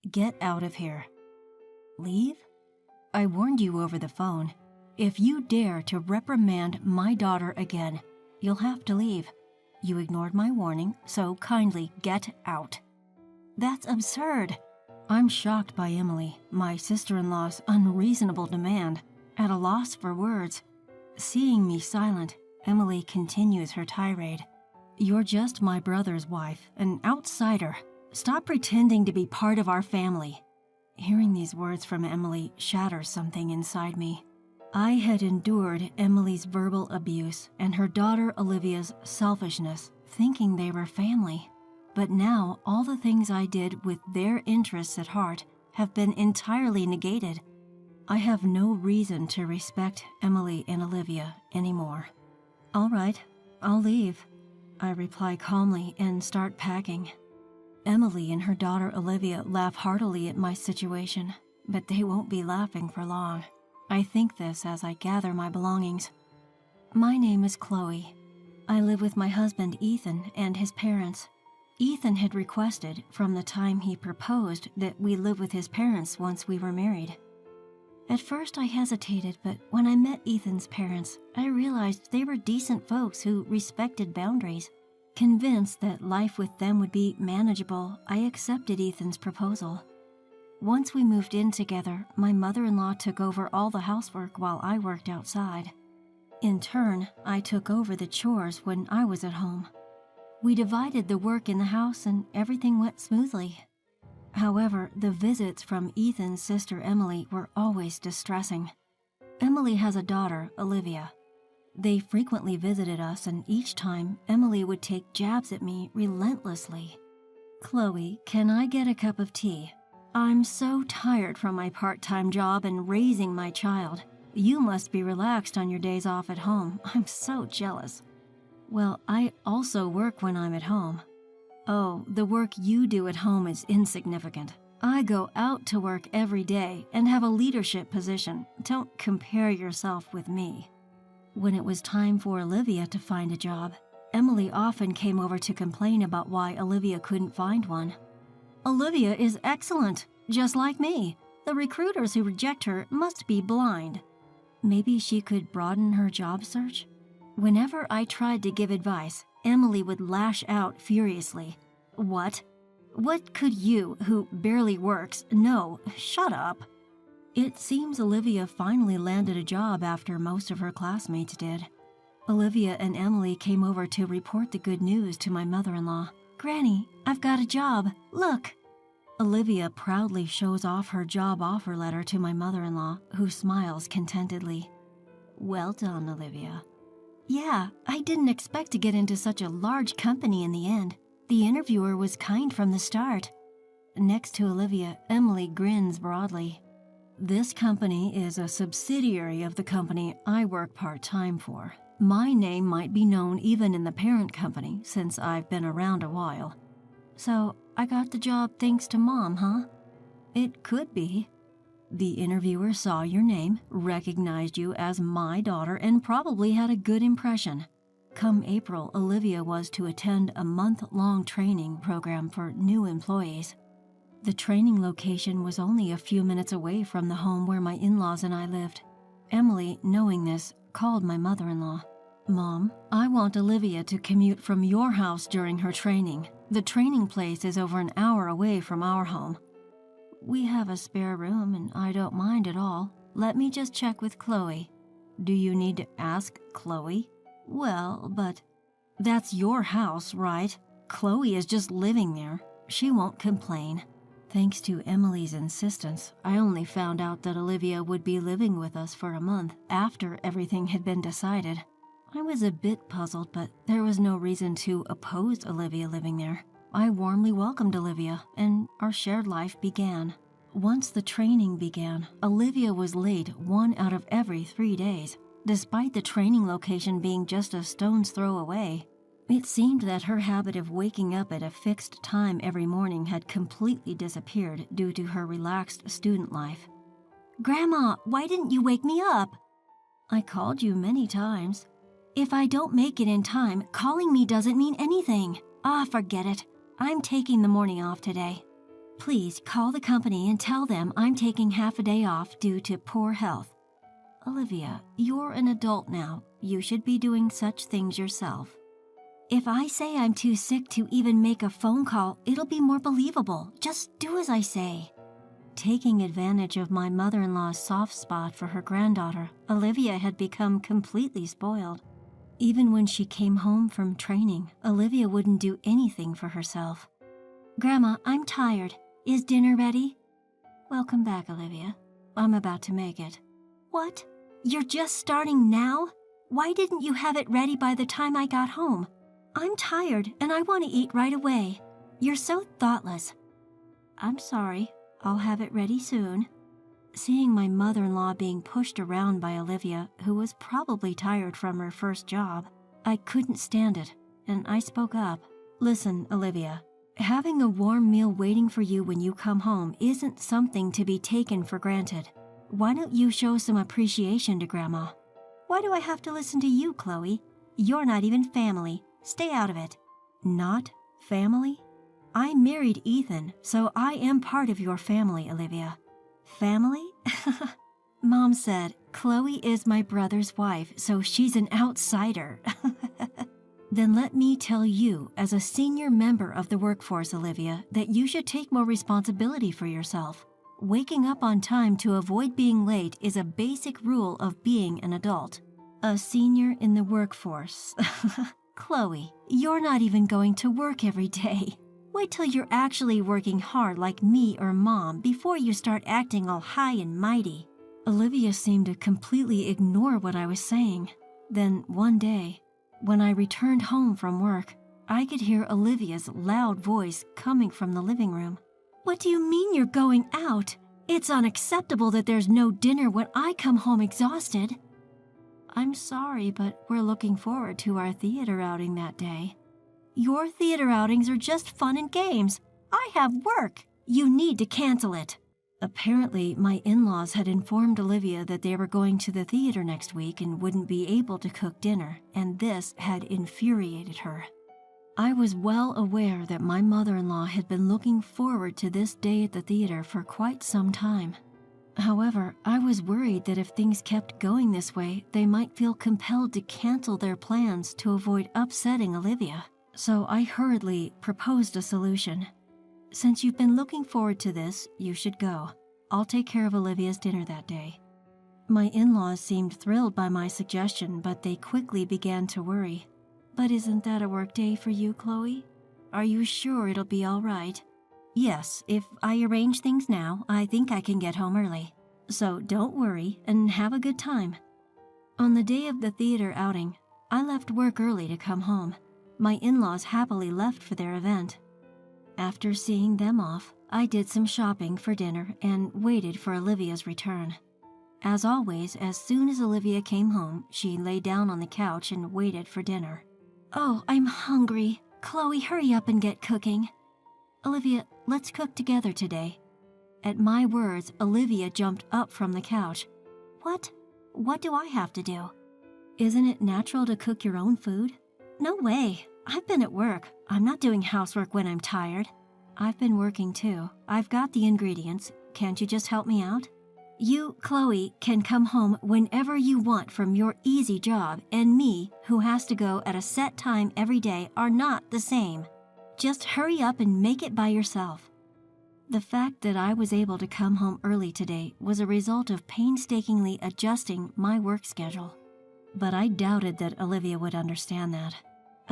Get out of here. Leave? I warned you over the phone. If you dare to reprimand my daughter again, you'll have to leave. You ignored my warning, so kindly get out. That's absurd. I'm shocked by Emily, my sister-in-law's unreasonable demand, at a loss for words. Seeing me silent, Emily continues her tirade. You're just my brother's wife, an outsider. Stop pretending to be part of our family. Hearing these words from Emily shatters something inside me. I had endured Emily's verbal abuse and her daughter Olivia's selfishness, thinking they were family. But now all the things I did with their interests at heart have been entirely negated. I have no reason to respect Emily and Olivia anymore. All right, I'll leave. I reply calmly and start packing. Emily and her daughter Olivia laugh heartily at my situation, but they won't be laughing for long. I think this as I gather my belongings. My name is Chloe. I live with my husband Ethan and his parents. Ethan had requested from the time he proposed that we live with his parents once we were married. At first I hesitated, but when I met Ethan's parents, I realized they were decent folks who respected boundaries. Convinced that life with them would be manageable, I accepted Ethan's proposal. Once we moved in together, my mother-in-law took over all the housework while I worked outside. In turn, I took over the chores when I was at home. We divided the work in the house and everything went smoothly. However, the visits from Ethan's sister Emily were always distressing. Emily has a daughter, Olivia. They frequently visited us, and each time, Emily would take jabs at me relentlessly. Chloe, can I get a cup of tea? I'm so tired from my part-time job and raising my child. You must be relaxed on your days off at home. I'm so jealous. Well, I also work when I'm at home. Oh, the work you do at home is insignificant. I go out to work every day and have a leadership position. Don't compare yourself with me. When it was time for Olivia to find a job, Emily often came over to complain about why Olivia couldn't find one. Olivia is excellent, just like me. The recruiters who reject her must be blind. Maybe she could broaden her job search? Whenever I tried to give advice, Emily would lash out furiously. What? What could you, who barely works, know? Shut up. It seems Olivia finally landed a job after most of her classmates did. Olivia and Emily came over to report the good news to my mother-in-law. Granny, I've got a job. Look. Olivia proudly shows off her job offer letter to my mother-in-law, who smiles contentedly. Well done, Olivia. Yeah, I didn't expect to get into such a large company in the end. The interviewer was kind from the start. Next to Olivia, Emily grins broadly. This company is a subsidiary of the company I work part-time for. My name might be known even in the parent company since I've been around a while. So, I got the job thanks to Mom, huh? It could be. The interviewer saw your name, recognized you as my daughter, and probably had a good impression. Come April, Olivia was to attend a month-long training program for new employees. The training location was only a few minutes away from the home where my in-laws and I lived. Emily, knowing this, called my mother-in-law. Mom, I want Olivia to commute from your house during her training. The training place is over an hour away from our home. We have a spare room and I don't mind at all. Let me just check with Chloe. Do you need to ask Chloe? Well, but that's your house, right? Chloe is just living there. She won't complain. Thanks to Emily's insistence, I only found out that Olivia would be living with us for a month after everything had been decided. I was a bit puzzled, but there was no reason to oppose Olivia living there. I warmly welcomed Olivia, and our shared life began. Once the training began, Olivia was late 1 out of every 3 days, despite the training location being just a stone's throw away. It seemed that her habit of waking up at a fixed time every morning had completely disappeared due to her relaxed student life. Grandma, why didn't you wake me up? I called you many times. If I don't make it in time, calling me doesn't mean anything. Forget it. I'm taking the morning off today. Please call the company and tell them I'm taking half a day off due to poor health. Olivia, you're an adult now. You should be doing such things yourself. If I say I'm too sick to even make a phone call, it'll be more believable. Just do as I say. Taking advantage of my mother-in-law's soft spot for her granddaughter, Olivia had become completely spoiled. Even when she came home from training, Olivia wouldn't do anything for herself. Grandma, I'm tired. Is dinner ready? Welcome back, Olivia. I'm about to make it. What? You're just starting now? Why didn't you have it ready by the time I got home? I'm tired and I want to eat right away. You're so thoughtless. I'm sorry. I'll have it ready soon. Seeing my mother-in-law being pushed around by Olivia, who was probably tired from her first job, I couldn't stand it, and I spoke up. Listen, Olivia, having a warm meal waiting for you when you come home isn't something to be taken for granted. Why don't you show some appreciation to Grandma? Why do I have to listen to you, Chloe? You're not even family. Stay out of it. Not family? I married Ethan, so I am part of your family, Olivia. Family? Mom said, Chloe is my brother's wife, so she's an outsider. Then let me tell you, as a senior member of the workforce, Olivia, that you should take more responsibility for yourself. Waking up on time to avoid being late is a basic rule of being an adult. A senior in the workforce. Chloe, you're not even going to work every day. Wait till you're actually working hard like me or Mom before you start acting all high and mighty. Olivia seemed to completely ignore what I was saying. Then one day, when I returned home from work, I could hear Olivia's loud voice coming from the living room. What do you mean you're going out? It's unacceptable that there's no dinner when I come home exhausted. I'm sorry, but we're looking forward to our theater outing that day. Your theater outings are just fun and games. I have work. You need to cancel it. Apparently, my in-laws had informed Olivia that they were going to the theater next week and wouldn't be able to cook dinner, and this had infuriated her. I was well aware that my mother-in-law had been looking forward to this day at the theater for quite some time. However, I was worried that if things kept going this way, they might feel compelled to cancel their plans to avoid upsetting Olivia. So I hurriedly proposed a solution. Since you've been looking forward to this, you should go. I'll take care of Olivia's dinner that day. My in-laws seemed thrilled by my suggestion, but they quickly began to worry. But isn't that a work day for you, Chloe? Are you sure it'll be all right? Yes, if I arrange things now, I think I can get home early. So don't worry and have a good time. On the day of the theater outing, I left work early to come home. My in-laws happily left for their event. After seeing them off, I did some shopping for dinner and waited for Olivia's return. As always, as soon as Olivia came home, she lay down on the couch and waited for dinner. Oh, I'm hungry. Chloe, hurry up and get cooking. Olivia, let's cook together today. At my words, Olivia jumped up from the couch. What? What do I have to do? Isn't it natural to cook your own food? No way. I've been at work. I'm not doing housework when I'm tired. I've been working too. I've got the ingredients. Can't you just help me out? You, Chloe, can come home whenever you want from your easy job, and me, who has to go at a set time every day, are not the same. Just hurry up and make it by yourself. The fact that I was able to come home early today was a result of painstakingly adjusting my work schedule. But I doubted that Olivia would understand that.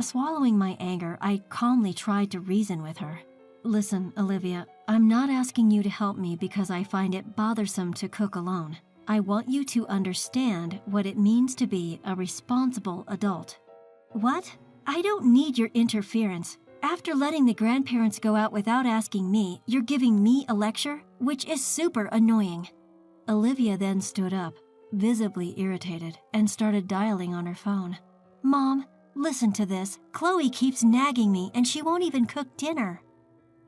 Swallowing my anger, I calmly tried to reason with her. Listen, Olivia, I'm not asking you to help me because I find it bothersome to cook alone. I want you to understand what it means to be a responsible adult. What? I don't need your interference. After letting the grandparents go out without asking me, you're giving me a lecture, which is super annoying. Olivia then stood up, visibly irritated, and started dialing on her phone. Mom, listen to this. Chloe keeps nagging me and she won't even cook dinner.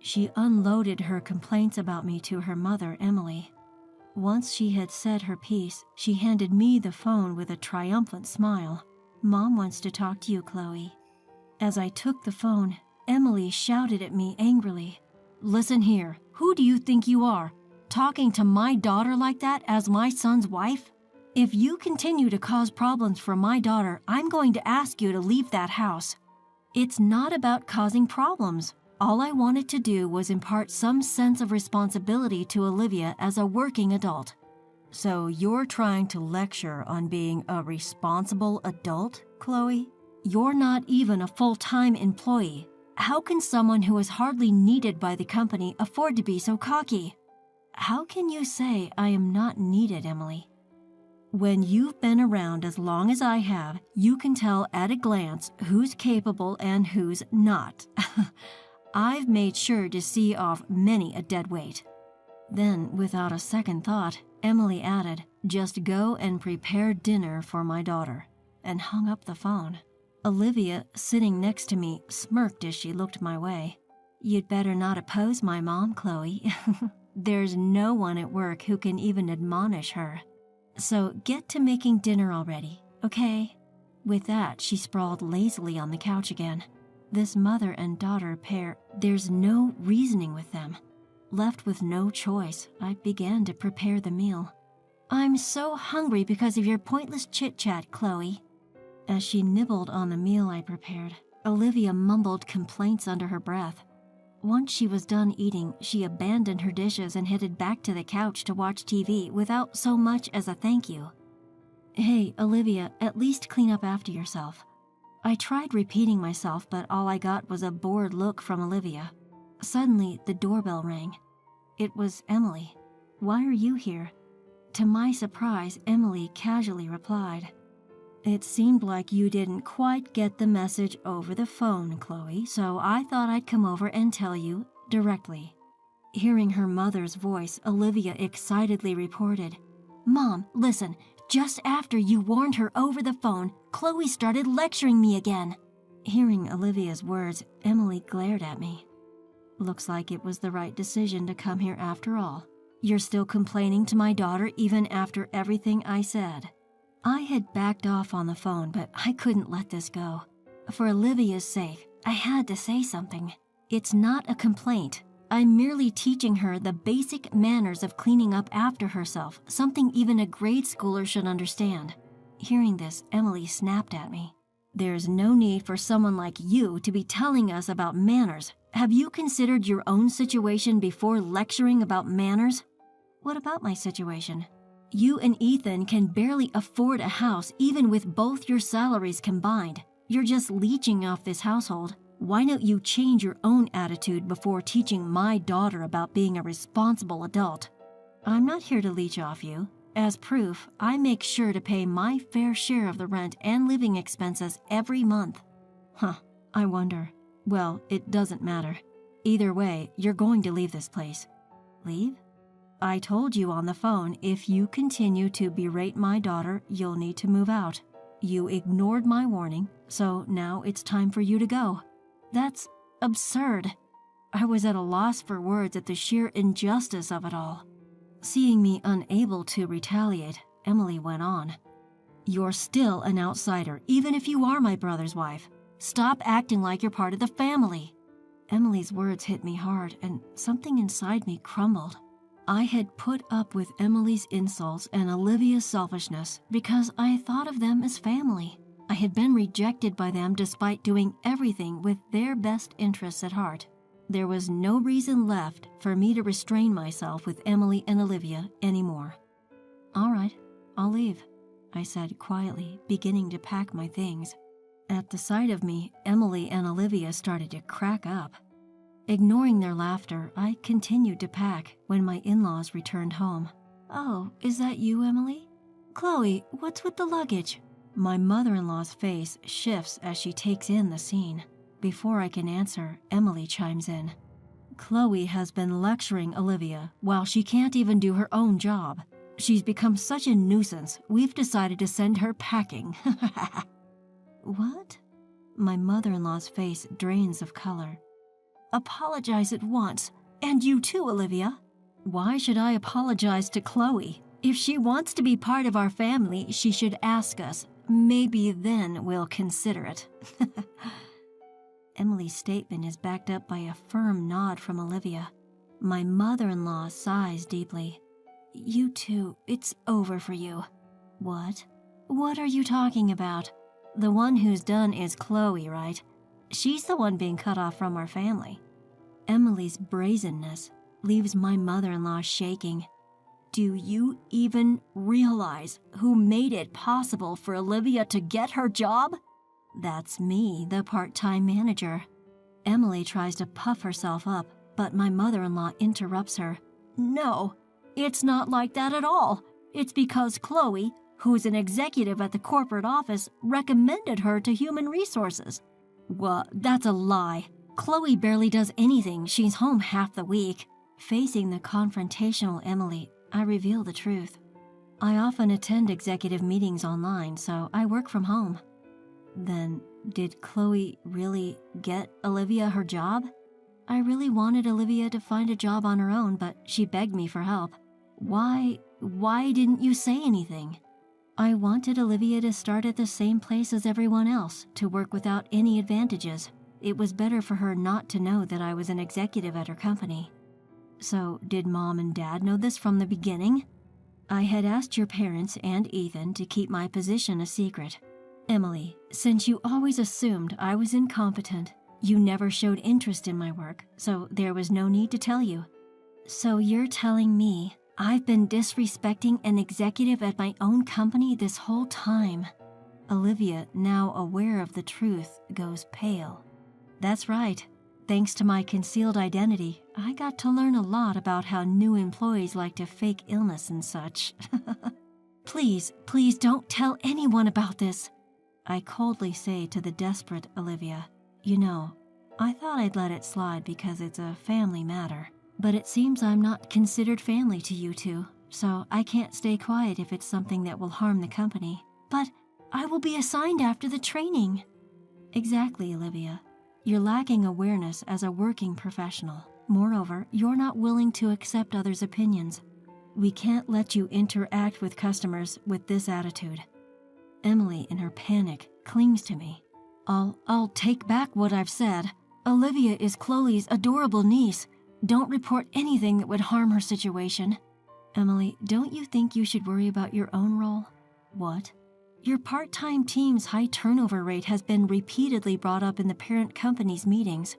She unloaded her complaints about me to her mother, Emily. Once she had said her piece, she handed me the phone with a triumphant smile. Mom wants to talk to you, Chloe. As I took the phone, Emily shouted at me angrily. Listen here, Who do you think you are, talking to my daughter like that as my son's wife? If you continue to cause problems for my daughter, I'm going to ask you to leave that house. It's not about causing problems. All I wanted to do was impart some sense of responsibility to Olivia as a working adult. So you're trying to lecture on being a responsible adult, Chloe? You're not even a full-time employee. How can someone who is hardly needed by the company afford to be so cocky? How can you say I am not needed, Emily? When you've been around as long as I have, you can tell at a glance who's capable and who's not. I've made sure to see off many a dead weight. Then, without a second thought, Emily added, "Just go and prepare dinner for my daughter," and hung up the phone. Olivia, sitting next to me, smirked as she looked my way. "You'd better not oppose my mom, Chloe. There's no one at work who can even admonish her. So get to making dinner already, okay?" With that, she sprawled lazily on the couch again. This mother and daughter pair, there's no reasoning with them. Left with no choice, I began to prepare the meal. "I'm so hungry because of your pointless chit-chat, Chloe." As she nibbled on the meal I prepared, Olivia mumbled complaints under her breath. Once she was done eating, she abandoned her dishes and headed back to the couch to watch TV without so much as a thank you. "Hey, Olivia, at least clean up after yourself." I tried repeating myself, but all I got was a bored look from Olivia. Suddenly, the doorbell rang. It was Emily. "Why are you here?" To my surprise, Emily casually replied, "It seemed like you didn't quite get the message over the phone, Chloe, so I thought I'd come over and tell you directly." Hearing her mother's voice, Olivia excitedly reported, "Mom, listen, just after you warned her over the phone, Chloe started lecturing me again." Hearing Olivia's words, Emily glared at me. "Looks like it was the right decision to come here after all. You're still complaining to my daughter even after everything I said." I had backed off on the phone, but I couldn't let this go. For Olivia's sake, I had to say something. It's not a complaint. I'm merely teaching her the basic manners of cleaning up after herself, something even a grade schooler should understand. Hearing this, Emily snapped at me. "There's no need for someone like you to be telling us about manners. Have you considered your own situation before lecturing about manners?" "What about my situation?" "You and Ethan can barely afford a house even with both your salaries combined. You're just leeching off this household. Why don't you change your own attitude before teaching my daughter about being a responsible adult?" "I'm not here to leech off you. As proof, I make sure to pay my fair share of the rent and living expenses every month." "Huh, I wonder. Well, it doesn't matter. Either way, you're going to leave this place." "Leave?" "I told you on the phone, if you continue to berate my daughter, you'll need to move out. You ignored my warning, so now it's time for you to go." "That's absurd." I was at a loss for words at the sheer injustice of it all. Seeing me unable to retaliate, Emily went on. "You're still an outsider, even if you are my brother's wife. Stop acting like you're part of the family." Emily's words hit me hard, and something inside me crumbled. I had put up with Emily's insults and Olivia's selfishness because I thought of them as family. I had been rejected by them despite doing everything with their best interests at heart. There was no reason left for me to restrain myself with Emily and Olivia anymore. "All right, I'll leave," I said quietly, beginning to pack my things. At the sight of me, Emily and Olivia started to crack up. Ignoring their laughter, I continued to pack when my in-laws returned home. "Oh, is that you, Emily? Chloe, what's with the luggage?" My mother-in-law's face shifts as she takes in the scene. Before I can answer, Emily chimes in. "Chloe has been lecturing Olivia while she can't even do her own job. She's become such a nuisance, we've decided to send her packing." "What?" My mother-in-law's face drains of color. "Apologize at once. And you too, Olivia." "Why should I apologize to Chloe? If she wants to be part of our family, she should ask us. Maybe then we'll consider it." Emily's statement is backed up by a firm nod from Olivia. My mother-in-law sighs deeply. You two, it's over for you. What? What are you talking about? The one who's done is Chloe, right? She's the one being cut off from our family. Emily's brazenness leaves my mother-in-law shaking. Do you even realize who made it possible for Olivia to get her job? That's me, the part-time manager. Emily tries to puff herself up, but my mother-in-law interrupts her. No, it's not like that at all. It's because Chloe, who's an executive at the corporate office, recommended her to human resources. Well, that's a lie. Chloe barely does anything. She's home half the week. Facing the confrontational Emily, I reveal the truth. I often attend executive meetings online, so I work from home. Then, did Chloe really get Olivia her job? I really wanted Olivia to find a job on her own, but she begged me for help. Why didn't you say anything? I wanted Olivia to start at the same place as everyone else, to work without any advantages. It was better for her not to know that I was an executive at her company. So, did Mom and Dad know this from the beginning? I had asked your parents and Ethan to keep my position a secret. Emily, since you always assumed I was incompetent, you never showed interest in my work, so there was no need to tell you. So you're telling me I've been disrespecting an executive at my own company this whole time? Olivia, now aware of the truth, goes pale. That's right. Thanks to my concealed identity, I got to learn a lot about how new employees like to fake illness and such. Please don't tell anyone about this, I coldly say to the desperate Olivia. You know, I thought I'd let it slide because it's a family matter, but it seems I'm not considered family to you two, so I can't stay quiet if it's something that will harm the company. But I will be assigned after the training. Exactly, Olivia. You're lacking awareness as a working professional. Moreover, you're not willing to accept others' opinions. We can't let you interact with customers with this attitude. Emily, in her panic, clings to me. I'll take back what I've said. Olivia is Chloe's adorable niece. Don't report anything that would harm her situation. Emily, don't you think you should worry about your own role? What? Your part-time team's high turnover rate has been repeatedly brought up in the parent company's meetings.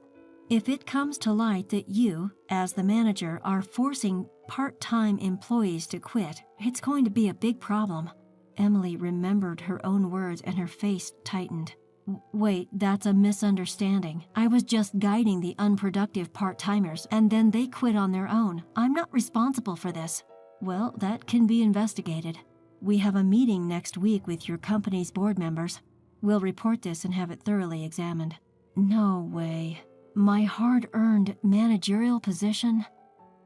If it comes to light that you, as the manager, are forcing part-time employees to quit, it's going to be a big problem. Emily remembered her own words and her face tightened. Wait, that's a misunderstanding. I was just guiding the unproductive part-timers, and then they quit on their own. I'm not responsible for this. Well, that can be investigated. We have a meeting next week with your company's board members. We'll report this and have it thoroughly examined. No way. My hard-earned managerial position?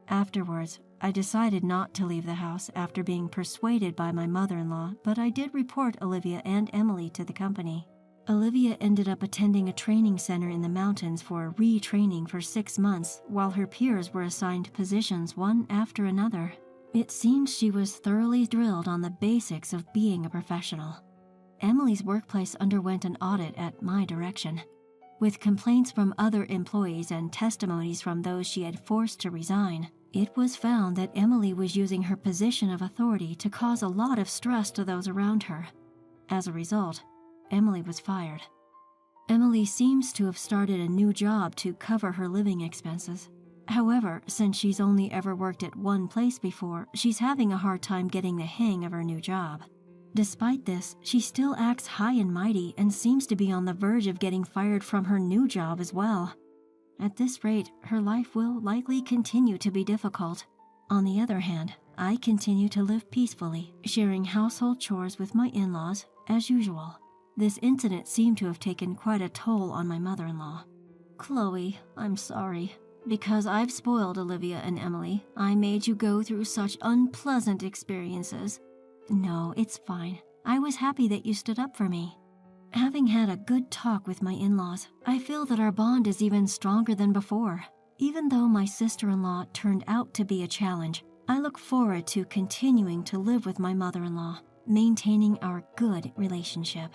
Afterwards, I decided not to leave the house after being persuaded by my mother-in-law, but I did report Olivia and Emily to the company. Olivia ended up attending a training center in the mountains for retraining for 6 months, while her peers were assigned positions one after another. It seems she was thoroughly drilled on the basics of being a professional. Emily's workplace underwent an audit at my direction. With complaints from other employees and testimonies from those she had forced to resign, it was found that Emily was using her position of authority to cause a lot of stress to those around her. As a result, Emily was fired. Emily seems to have started a new job to cover her living expenses. However, since she's only ever worked at one place before, she's having a hard time getting the hang of her new job. Despite this, she still acts high and mighty and seems to be on the verge of getting fired from her new job as well. At this rate, her life will likely continue to be difficult. On the other hand, I continue to live peacefully, sharing household chores with my in-laws, as usual. This incident seemed to have taken quite a toll on my mother-in-law. Chloe, I'm sorry. Because I've spoiled Olivia and Emily, I made you go through such unpleasant experiences. No, it's fine. I was happy that you stood up for me. Having had a good talk with my in-laws, I feel that our bond is even stronger than before. Even though my sister-in-law turned out to be a challenge, I look forward to continuing to live with my mother-in-law, maintaining our good relationship.